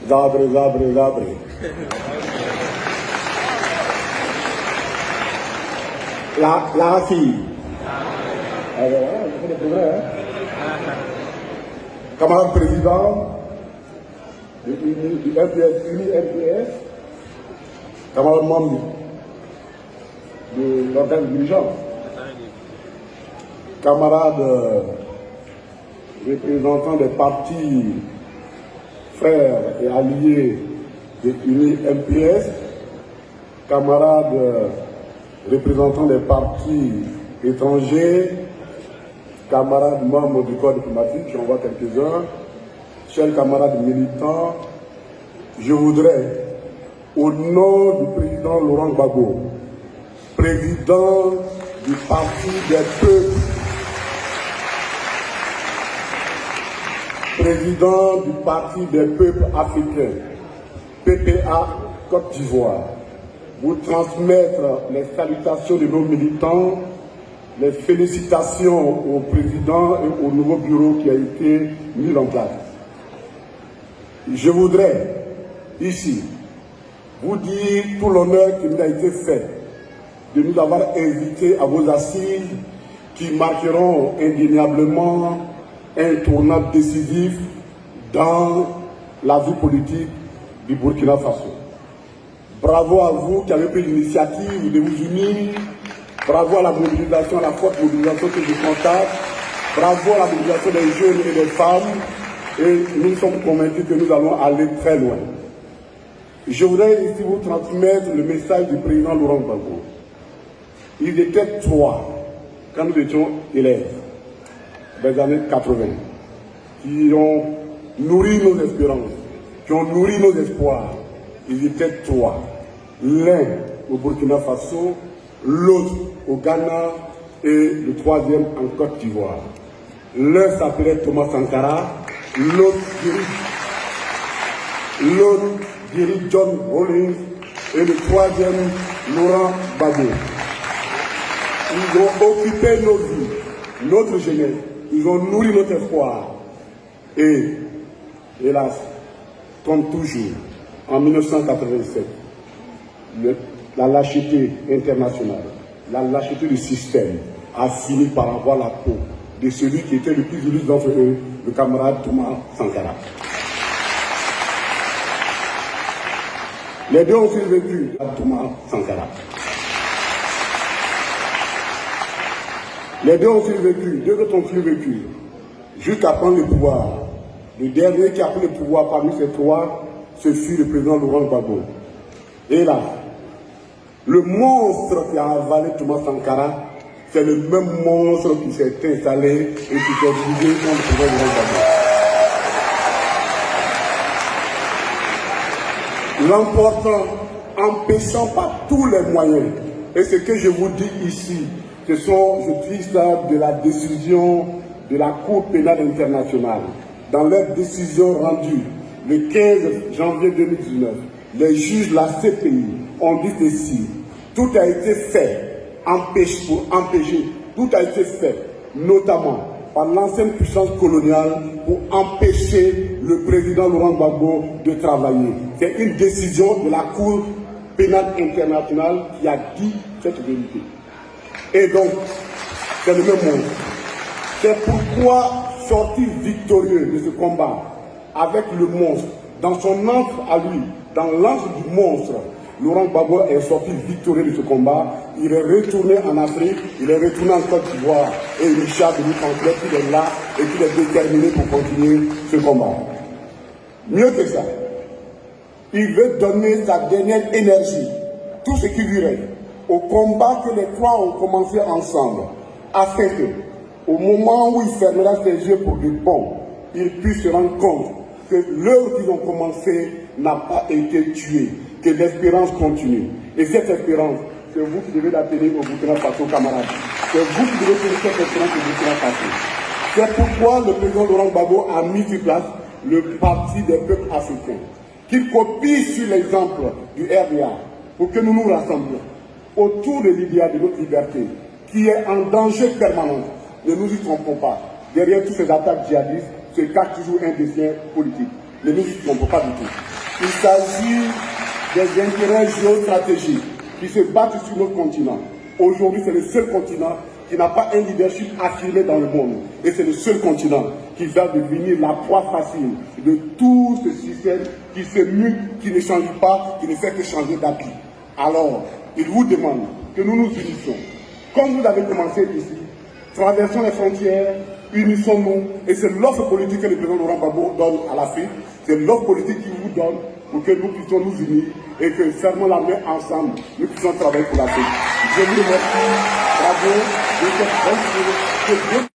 Zabre, zabre, zabre. La fille. C'est le progrès, hein? Camarade président du RPS, camarade membre de l'organe dirigeant, camarades représentants des partis frères et alliés de l'UNI MPS, camarades représentants des partis étrangers, camarades membres du corps diplomatique, j'en vois quelques-uns, chers camarades militants, je voudrais, au nom du président Laurent Gbagbo, président du Parti des peuples, président du Parti des peuples africains, PPA Côte d'Ivoire, vous transmettre les salutations de nos militants, les félicitations au président et au nouveau bureau qui a été mis en place. Je voudrais ici vous dire tout l'honneur qui nous a été fait de nous avoir invités à vos assises qui marqueront indéniablement un tournant décisif dans la vie politique du Burkina Faso. Bravo à vous qui avez pris l'initiative de vous unir. Bravo à la mobilisation, à la forte mobilisation que je constate. Bravo à la mobilisation des jeunes et des femmes. Et nous sommes convaincus que nous allons aller très loin. Je voudrais ici vous transmettre le message du président Laurent Gbagbo. Ils étaient trois quand nous étions élèves des années 80, qui ont nourri nos espérances, qui ont nourri nos espoirs. Ils étaient trois. L'un au Burkina Faso, l'autre au Ghana et le troisième en Côte d'Ivoire. L'un s'appelait Thomas Sankara, l'autre dirige John Rawlings et le troisième Laurent Gbagbo. Ils ont occupé nos vies, notre jeunesse, ils ont nourri notre espoir. Et, hélas, comme toujours, en 1987, la lâcheté internationale, la lâcheté du système a fini par avoir la peau de celui qui était le plus illustre d'entre eux, le camarade Thomas Sankara. Les deux ont survécu à Thomas Sankara. Les deux ont survécu, deux autres ont survécu, jusqu'à prendre le pouvoir. Le dernier qui a pris le pouvoir parmi ces trois, ce fut le président Laurent Gbagbo. Et là, le monstre qui a avalé Thomas Sankara, c'est le même monstre qui s'est installé et qui s'est bougé contre le président Laurent Gbagbo. L'emportant, empêchant par tous les moyens, et ce que je vous dis ici, ce sont, je dis ça, de la décision de la Cour pénale internationale. Dans leur décision rendue le 15 janvier 2019, les juges de la CPI ont dit ceci: tout a été fait pour empêcher, tout a été fait, notamment par l'ancienne puissance coloniale, pour empêcher le président Laurent Gbagbo de travailler. C'est une décision de la Cour pénale internationale qui a dit cette vérité. Et donc, c'est le même monde. C'est pourquoi sortir victorieux de ce combat avec le monstre, dans son antre à lui, dans l'antre du monstre, Laurent Gbagbo est sorti victorieux de ce combat. Il est retourné en Afrique, il est retourné en Côte d'Ivoire et Richard de Lucantlais qui est là et qui est déterminé pour continuer ce combat. Mieux que ça, il veut donner sa dernière énergie, tout ce qui lui reste, au combat que les trois ont commencé ensemble, afin que, au moment où il fermera ses yeux pour du bon, il puisse se rendre compte que l'œuvre qu'ils ont commencé n'a pas été tuée, que l'espérance continue. Et cette espérance, c'est vous qui devez la tenir au Burkina Faso, camarades. C'est vous qui devez tenir cette espérance au Burkina Faso. C'est pourquoi le président Laurent Gbagbo a mis sur place le Parti des peuples africains, qu'il copie sur l'exemple du RDA, pour que nous nous rassemblions autour de l'idéal de notre liberté, qui est en danger permanent. Ne nous y trompons pas. Derrière toutes ces attaques djihadistes se cache toujours un dessein politique. Ne nous y trompons pas du tout. Il s'agit des intérêts géostratégiques qui se battent sur notre continent. Aujourd'hui, c'est le seul continent qui n'a pas un leadership affirmé dans le monde. Et c'est le seul continent qui va devenir la proie facile de tout ce système qui se mute, qui ne change pas, qui ne fait que changer d'appui. Alors, il vous demande que nous nous unissions. Comme vous avez commencé ici, traversons les frontières, unissons-nous, et c'est l'offre politique que le président Laurent Gbagbo donne à l'Afrique, c'est l'offre politique qu'il vous donne pour que nous puissions nous unir et que fermons la main ensemble, nous puissions travailler pour l'Afrique. Je vous remercie, bravo, de cette bonne